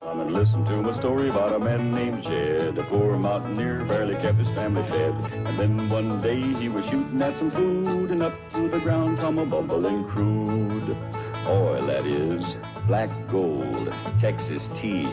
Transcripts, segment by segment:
Come and listen to my story about a man named Jed. A poor mountaineer barely kept his family fed. And then one day he was shooting at some food, and up through the ground come a bubbling crude oil, that is, black gold, Texas tea.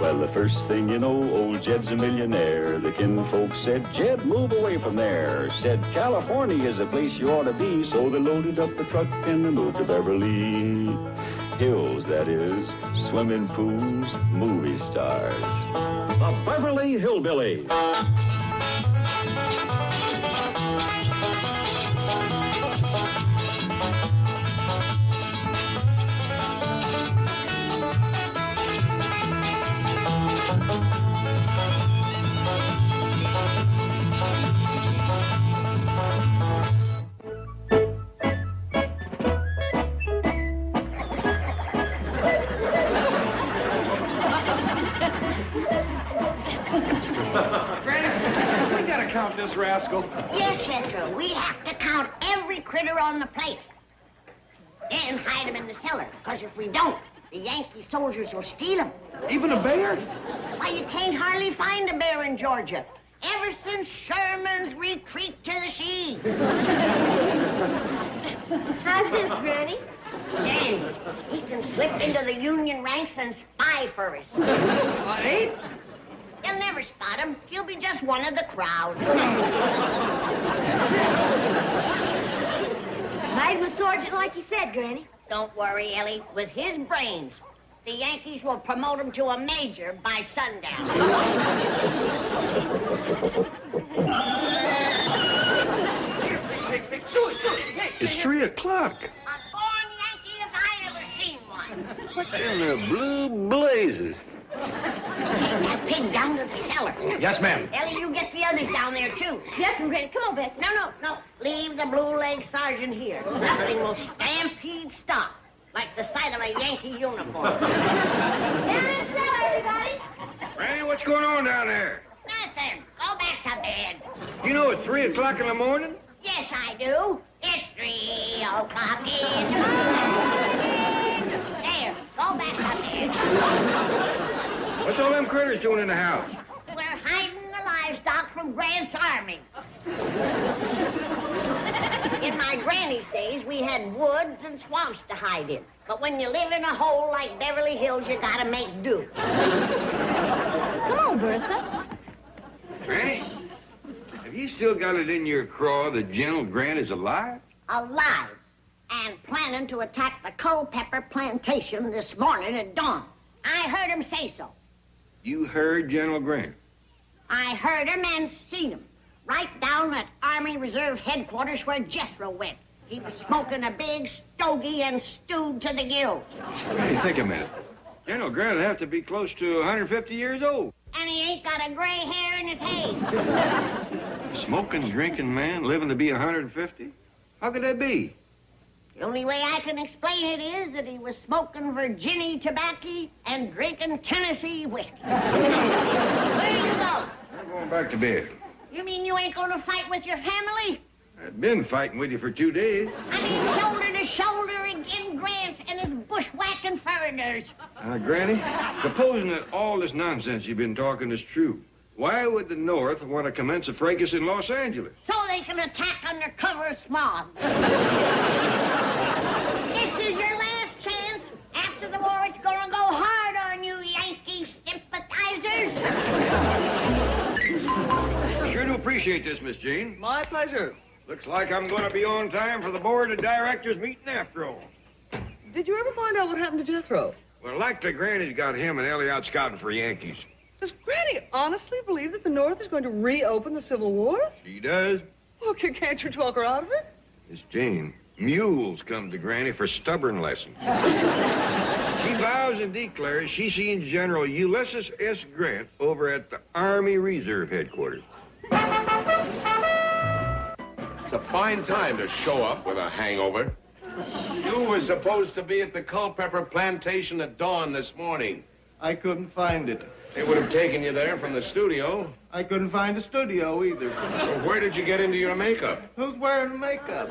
Well, the first thing you know, old Jed's a millionaire. The kinfolk said, Jed, move away from there. Said, California is a place you ought to be. So they loaded up the truck and they moved to Beverly Hills, that is, swimming pools, movie stars. The Beverly Hillbillies. Count this rascal. Yes, Cetro. We have to count every critter on the place. And hide them in the cellar. Because if we don't, the Yankee soldiers will steal them. Even a bear? Why, you can't hardly find a bear in Georgia. Ever since Sherman's retreat to the sea. How's this, Granny? Danny, he can slip into the Union ranks and spy for us. Ain't? They'll never spot him. He'll be just one of the crowd. Made him a sergeant like you said, Granny. Don't worry, Ellie. With his brains, the Yankees will promote him to a major by sundown. It's 3 o'clock. A born Yankee if I ever seen one. What in the blue blazes? Take that pig down to the cellar. Yes, ma'am. Ellie, you get the others down there, too. Yes, Granny. Come on, Bessie. No. Leave the blue-leg sergeant here. Nothing will stampede stop like the sight of a Yankee uniform. Down in the cellar, everybody. Granny, what's going on down there? Nothing. Go back to bed. You know it's 3 o'clock in the morning? Yes, I do. It's 3 o'clock in the morning. There. Go back to bed. What's all them critters doing in the house? We're hiding the livestock from Grant's army. In my granny's days, we had woods and swamps to hide in. But when you live in a hole like Beverly Hills, you gotta make do. Come on, Bertha. Granny, have you still got it in your craw that General Grant is alive? Alive. And planning to attack the Culpeper plantation this morning at dawn. I heard him say so. You heard General Grant? I heard him and seen him. Right down at Army Reserve headquarters where Jethro went. He was smoking a big stogie and stewed to the gills. Granny, think a minute. General Grant would have to be close to 150 years old. And he ain't got a gray hair in his head. Smoking, drinking man, living to be 150? How could that be? The only way I can explain it is that he was smoking Virginia tobacco and drinking Tennessee whiskey. Where you go? I'm going back to bed. You mean you ain't gonna fight with your family? I've been fighting with you for 2 days. I mean shoulder to shoulder against Grant and his bushwhacking foreigners. Granny, supposing that all this nonsense you've been talking is true, why would the North want to commence a fracas in Los Angeles? So they can attack under cover of smog. This is your last chance. After the war, it's gonna go hard on you, Yankee sympathizers. Sure do appreciate this, Miss Jane. My pleasure. Looks like I'm going to be on time for the board of directors meeting after all. Did you ever find out what happened to Jethro? Well, like the Granny's got him and Ellie out scouting for Yankees. Does Granny honestly believe that the North is going to reopen the Civil War? She does. Well, can't you talk her out of it? Miss Jane, mules come to Granny for stubborn lessons. She vows and declares she's seen General Ulysses S. Grant over at the Army Reserve headquarters. It's a fine time to show up with a hangover. You were supposed to be at the Culpeper plantation at dawn this morning. I couldn't find it. It would have taken you there from the studio. I couldn't find the studio either. Well, where did you get into your makeup? Who's wearing makeup?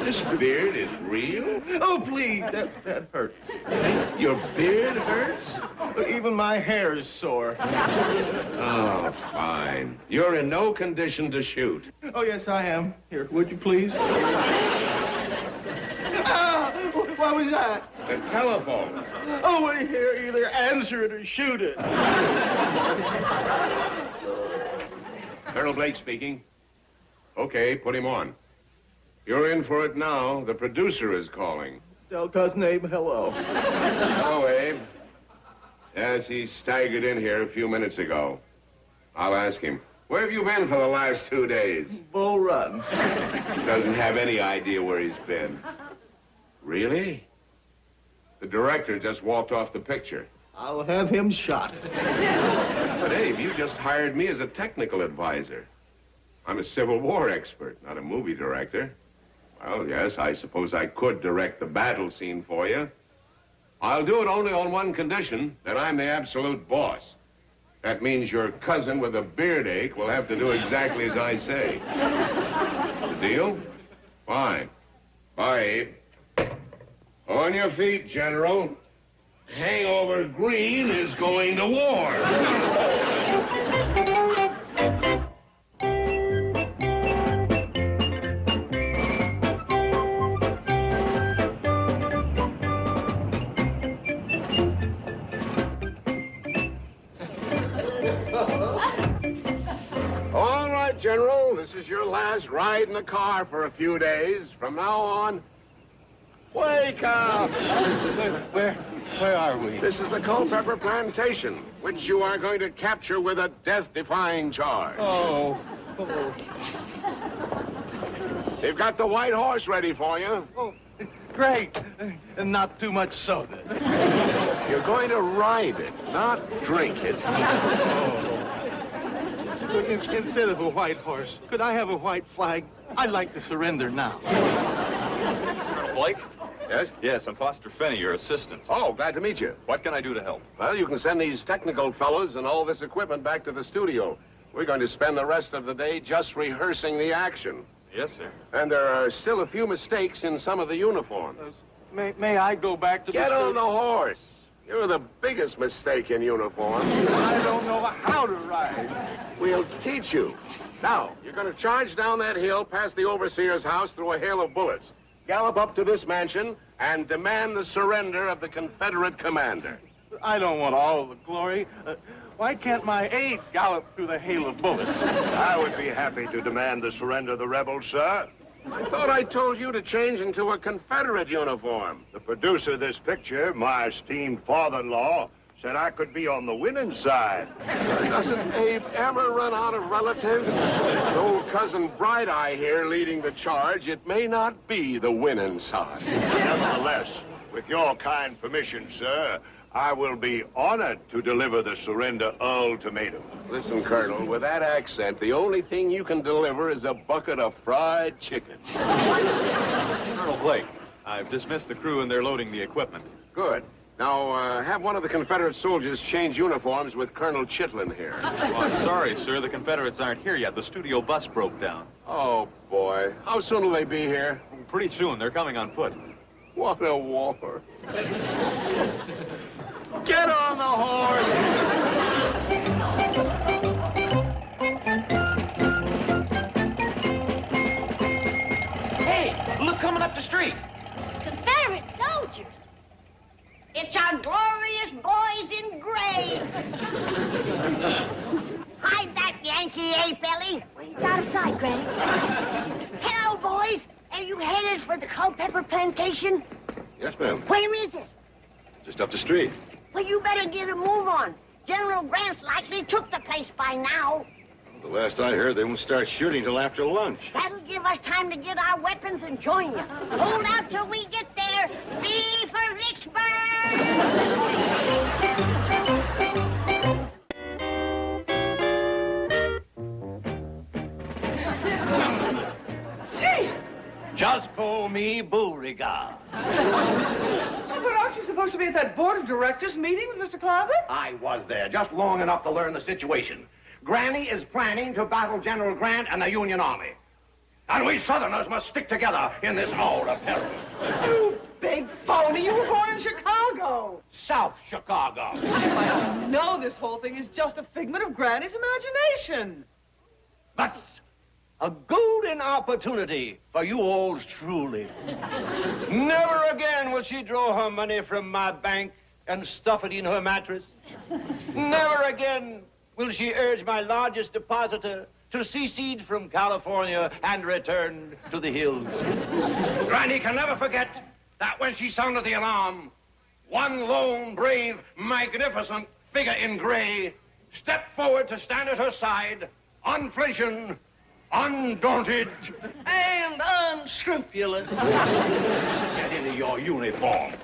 This beard is real? Oh, please, that hurts. Your beard hurts? Even my hair is sore. Oh, fine. You're in no condition to shoot. Oh, yes, I am. Here, would you please? What was that? The telephone. Oh, wait here. Either answer it or shoot it. Colonel Blake speaking. Okay, put him on. You're in for it now. The producer is calling. Tell Cousin Abe hello. Hello, Abe. Yes, he staggered in here a few minutes ago. I'll ask him. Where have you been for the last 2 days? Bull Run. He doesn't have any idea where he's been. Really? The director just walked off the picture. I'll have him shot. But, Abe, you just hired me as a technical advisor. I'm a Civil War expert, not a movie director. Well, yes, I suppose I could direct the battle scene for you. I'll do it only on one condition, that I'm the absolute boss. That means your cousin with a beard ache will have to do exactly as I say. The deal? Fine. Bye, Abe. On your feet, General. Hangover Green is going to war. All right, General. This is your last ride in the car for a few days. From now on, wake up! Where are we? This is the Culpeper Plantation, which you are going to capture with a death-defying charge. Oh. They've got the white horse ready for you. Oh, great. And not too much soda. You're going to ride it, not drink it. Instead of a white horse, could I have a white flag? I'd like to surrender now. Colonel Blake? Yes? Yes, I'm Foster Finney, your assistant. Oh, glad to meet you. What can I do to help? Well, you can send these technical fellows and all this equipment back to the studio. We're going to spend the rest of the day just rehearsing the action. Yes, sir. And there are still a few mistakes in some of the uniforms. May I go back to Get the... on the horse. You're the biggest mistake in uniform. I don't know how to ride. We'll teach you. Now, you're going to charge down that hill past the overseer's house through a hail of bullets. Gallop up to this mansion and demand the surrender of the Confederate commander. I don't want all the glory. Why can't my aide gallop through the hail of bullets? I would be happy to demand the surrender of the rebels, sir. I thought I told you to change into a Confederate uniform. The producer of this picture, my esteemed father-in-law, said I could be on the winning side. Doesn't Abe ever run out of relatives? With old cousin Bright Eye here leading the charge, it may not be the winning side. Nevertheless, with your kind permission, sir, I will be honored to deliver the surrender ultimatum. Listen, Colonel, with that accent, the only thing you can deliver is a bucket of fried chicken. Colonel Blake, I've dismissed the crew and they're loading the equipment. Good. Now, have one of the Confederate soldiers change uniforms with Colonel Chitlin here. Well, I'm sorry, sir. The Confederates aren't here yet. The studio bus broke down. Oh, boy. How soon will they be here? Pretty soon. They're coming on foot. What a war. Get on the horse! Hey, look coming up the street. Confederate soldiers. It's our glorious boys in gray. Hide that Yankee, Billy? Well, he's out of sight, Granny. Hello, boys. Are you headed for the Culpeper Plantation? Yes, ma'am. Where is it? Just up the street. Well, you better get a move on. General Grant's likely took the place by now. The last I heard, they won't start shooting till after lunch. That'll give us time to get our weapons and join you. Hold out till we get there. B for Vicksburg! Gee! Just call me Beauregard. But aren't you supposed supposed to be at that board of directors meeting with Mr. Clampett? I was there, just long enough to learn the situation. Granny is planning to battle General Grant and the Union Army. And we Southerners must stick together in this hour of peril. You big phony. You were born in Chicago. South Chicago. I know this whole thing is just a figment of Granny's imagination. That's a golden opportunity for you all truly. Never again will she draw her money from my bank and stuff it in her mattress. Never again will she urge my largest depositor to secede from California and return to the hills. Granny can never forget that when she sounded the alarm, one lone, brave, magnificent figure in gray stepped forward to stand at her side, unflinching, undaunted, and unscrupulous. Get into your uniform.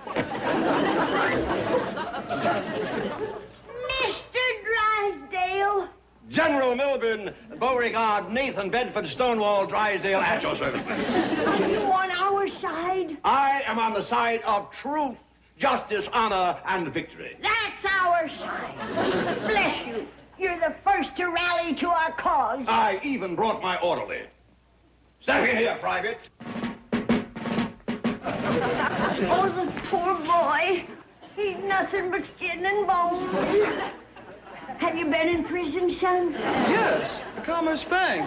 Mr. Drysdale. General Milburn, Beauregard, Nathan Bedford, Stonewall, Drysdale, at your service. Are you on our side? I am on the side of truth, justice, honor, and victory. That's our side. Bless you. You're the first to rally to our cause. I even brought my orderly. Step in here, Private. Oh, the poor boy. He's nothing but skin and bone. Have you been in prison, son? Yes, the Commerce Bank.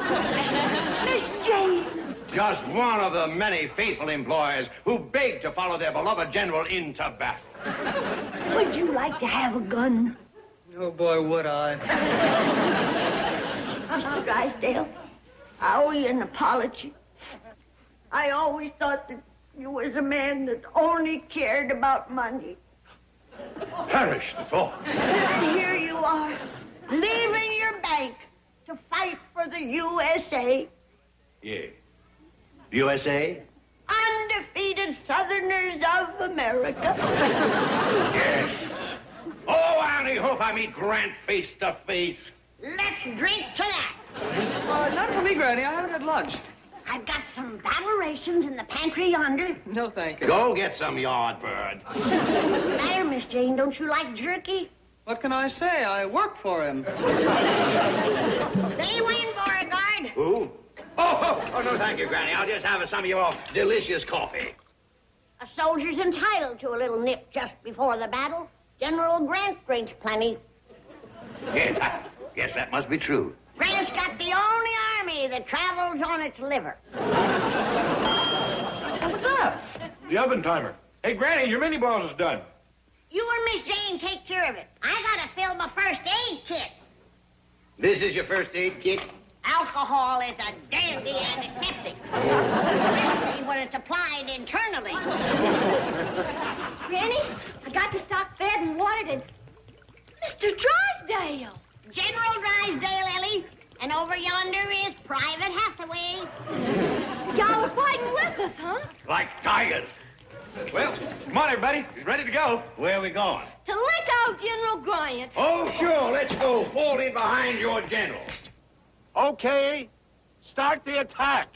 Miss Jane. Just one of the many faithful employees who begged to follow their beloved general into battle. Would you like to have a gun? Oh, boy, would I. Mr. Drysdale, I owe you an apology. I always thought that you was a man that only cared about money. Perish the thought. And here you are, leaving your bank to fight for the USA. Yeah. USA? Undefeated Southerners of America. Yes. Oh, I only hope I meet Grant face to face. Let's drink to that. Not for me, Granny. I haven't had lunch. I've got some battle rations in the pantry yonder. No, thank you. Go get some yard bird. There, Miss Jane, don't you like jerky? What can I say? I work for him. Say when, Beauregard. Who? Oh, no, thank you, Granny. I'll just have some of your delicious coffee. A soldier's entitled to a little nip just before the battle. General Grant drinks plenty. Yes, that must be true. Grant's got the only army that travels on its liver. What was that? The oven timer. Hey, Granny, your mini balls is done. You and Miss Jane take care of it. I gotta fill my first aid kit. This is your first aid kit? Alcohol is a dandy antiseptic, especially when it's applied internally. Granny, I got the stock fed and watered and... Mr. Drysdale! General Drysdale, Ellie. And over yonder is Private Hathaway. Y'all are fighting with us, huh? Like tigers. Well, come on, everybody. Ready to go. Where are we going? To lick out General Grant. Oh, sure. Let's go. Fall in behind your general. Okay, start the attack.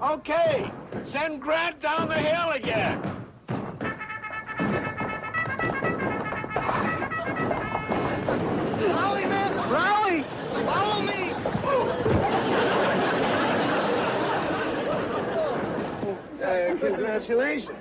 Okay, send Grant down the hill again. Rally, men! Rally! Follow me! Congratulations.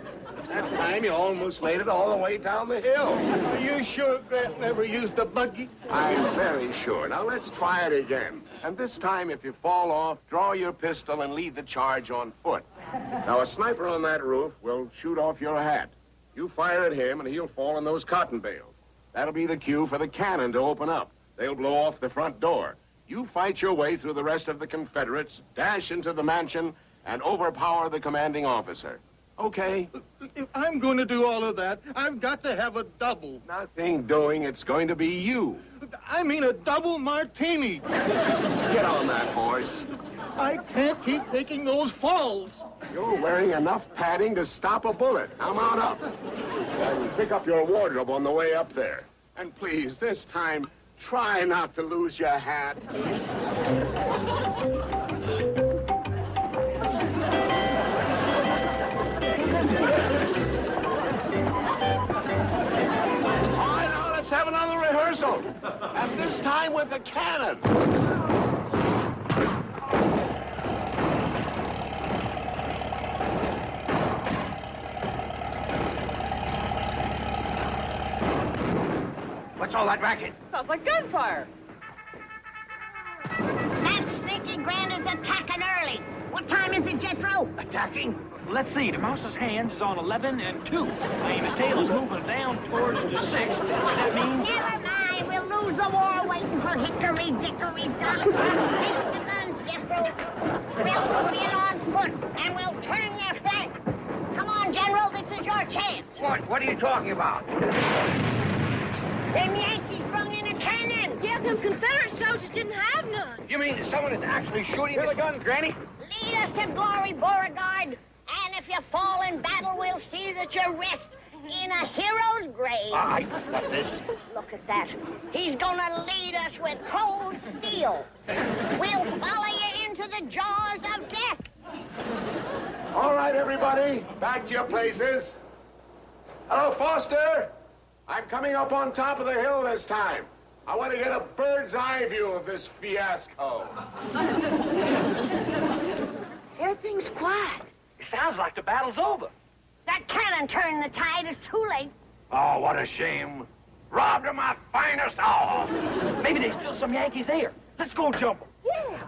That time you almost made it all the way down the hill. Are you sure Grant never used a buggy? I'm very sure. Now, let's try it again. And this time, if you fall off, draw your pistol and lead the charge on foot. Now, a sniper on that roof will shoot off your hat. You fire at him, and he'll fall in those cotton bales. That'll be the cue for the cannon to open up. They'll blow off the front door. You fight your way through the rest of the Confederates, dash into the mansion, and overpower the commanding officer. Okay? If I'm going to do all of that, I've got to have a double. Nothing doing. It's going to be you. I mean a double martini. Get on that horse. I can't keep taking those falls. You're wearing enough padding to stop a bullet. Now mount up. And pick up your wardrobe on the way up there. And please, this time, try not to lose your hat. All right, now let's have another rehearsal. And this time with the cannon. What's all that racket? Sounds like gunfire. That sneaky Grant is attacking early. What time is it, Jethro? Attacking? Let's see. The mouse's hands is on 11 and 2. His tail is moving down towards the 6. That means... Never mind. We'll lose the war waiting for Hickory Dickory Dock. Take the guns, Jethro. We'll move in on foot, and we'll turn your flank. Come on, General. This is your chance. What are you talking about? Them Yankees brung in a cannon. Yeah, them Confederate soldiers didn't have none. You mean someone is actually shooting Here the guns, Granny. Lead us to glory, Beauregard. And if you fall in battle, we'll see that you rest in a hero's grave. I got this. Look at that. He's gonna lead us with cold steel. We'll follow you into the jaws of death. All right, everybody, back to your places. Hello, Foster. I'm coming up on top of the hill this time. I want to get a bird's eye view of this fiasco. Everything's quiet. It sounds like the battle's over. That cannon turned the tide. It's too late. Oh, what a shame. Robbed of my finest hour. Maybe there's still some Yankees there. Let's go jump them. Yeah.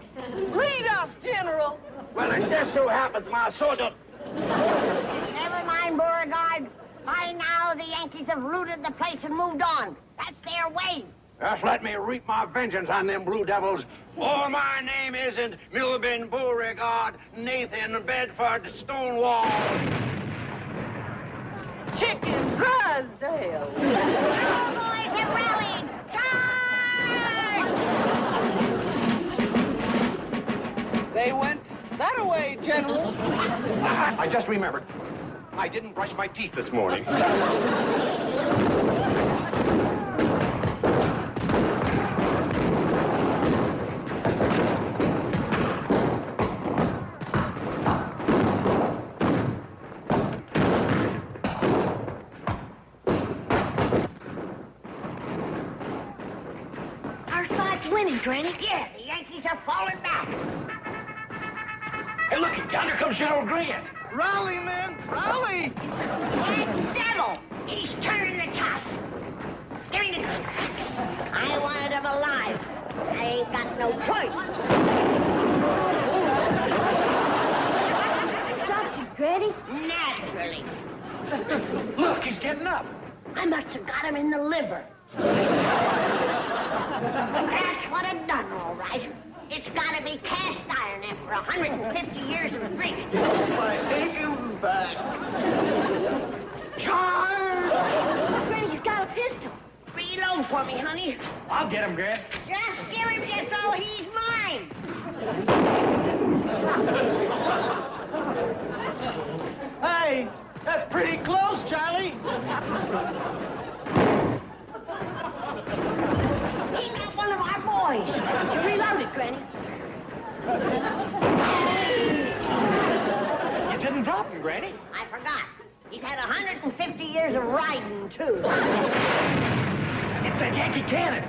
Lead us, General. Well, it just so happens my sword... Never mind, Beauregard. By now, the Yankees have looted the place and moved on. That's their way. Just let me reap my vengeance on them Blue Devils. Or my name isn't Milburn Beauregard, Nathan Bedford Stonewall. Chicken Drysdale. Our boys have rallied. Charge! They went that way, General. I just remembered. I didn't brush my teeth this morning. Our side's winning, Granny. Yeah, the Yankees are falling back. Hey, look, yonder comes General Grant. Rally, men, rally! That devil! He's turning the top. Give me the gun. I wanted him alive. I ain't got no choice. Dropped you, Granny. Naturally. Look, he's getting up. I must have got him in the liver. That's what it done, all right. It's got to be cast iron after 150 years of drink. My aching back. Charge! Granny, he's got a pistol. Reload for me, honey. I'll get him, Grant. Just give him Jethro. He's mine. Hey, that's pretty close, Charlie. He's got one of our boys. Reload it, Granny. You didn't drop him, Granny. I forgot. He's had 150 years of riding, too. It's that Yankee cannon.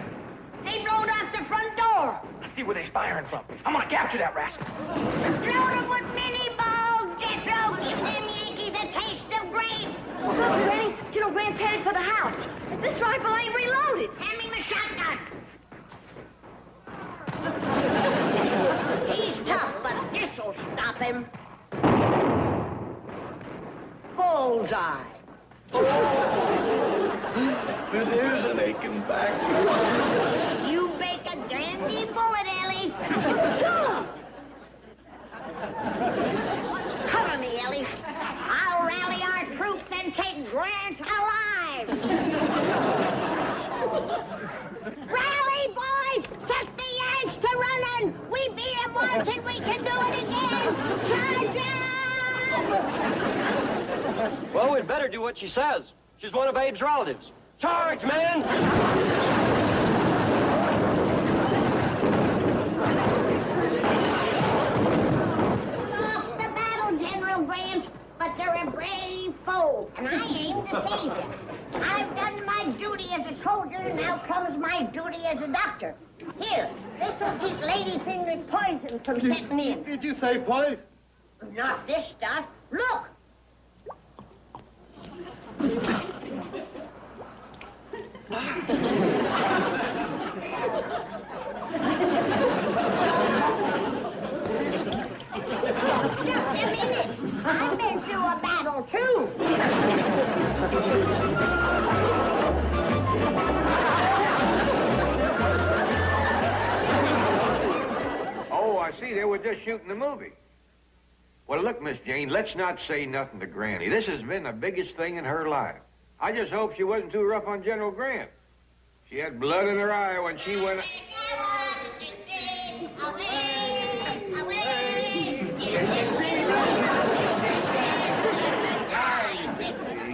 They blowed off the front door. Let's see where they're firing from. I'm gonna capture that rascal. Throw them with mini balls, Jethro. Give them Yankees a taste of grain. Look, Granny, General Grant's headed for the house. This rifle ain't reloaded. Hand me my shotgun. He's tough, but this'll stop him. Bullseye. This is an aching back. You bake a dandy bullet, Ellie. Cover me, Ellie. I'll rally our troops and take Grant alive. Rally, boys! Set the Yanks to running! We beat 'em one Till we can do it again. Charge! Well, we'd better do what she says. She's one of Abe's relatives. Charge, man! Lost the battle, General Grant, but they're a brave foe, and I ain't the savior. I've done my duty as a soldier, now comes my duty as a doctor. Here, this'll keep Ladyfinger's poison from setting in. Did you say poison? Not this stuff. Look! Just a minute. I've been through a battle, too. Oh, I see. They were just shooting the movie. Well, look, Miss Jane, let's not say nothing to Granny. This has been the biggest thing in her life. I just hope she wasn't too rough on General Grant. She had blood in her eye when she went...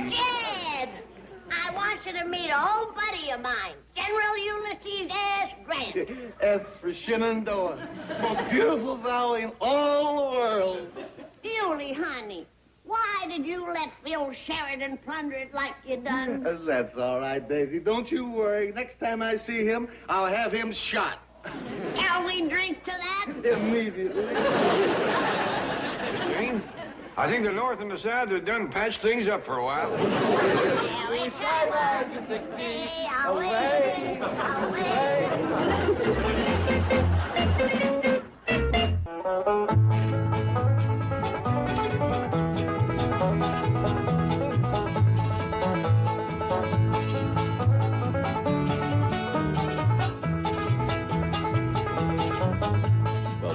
Jed! I want you to meet an old buddy of mine, General Ulysses S. Grant. S for Shenandoah. Most beautiful valley in all the world. Yulie, honey, why did you let Phil Sheridan plunder it like you done? That's all right, Daisy. Don't you worry. Next time I see him, I'll have him shot. Shall we drink to that? Immediately. Jane, I think the North and the South have done patched things up for a while. Away, away, away.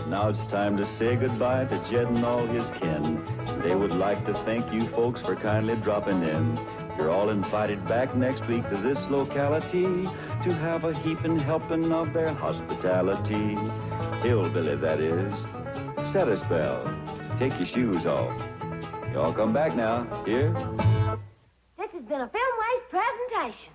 Now it's time to say goodbye to Jed and all his kin. They would like to thank you folks for kindly dropping in. You're all invited back next week to this locality to have a heaping helping of their hospitality. Hillbilly, that is. Set a spell. Take your shoes off. Y'all come back now. Here. This has been a Filmways presentation.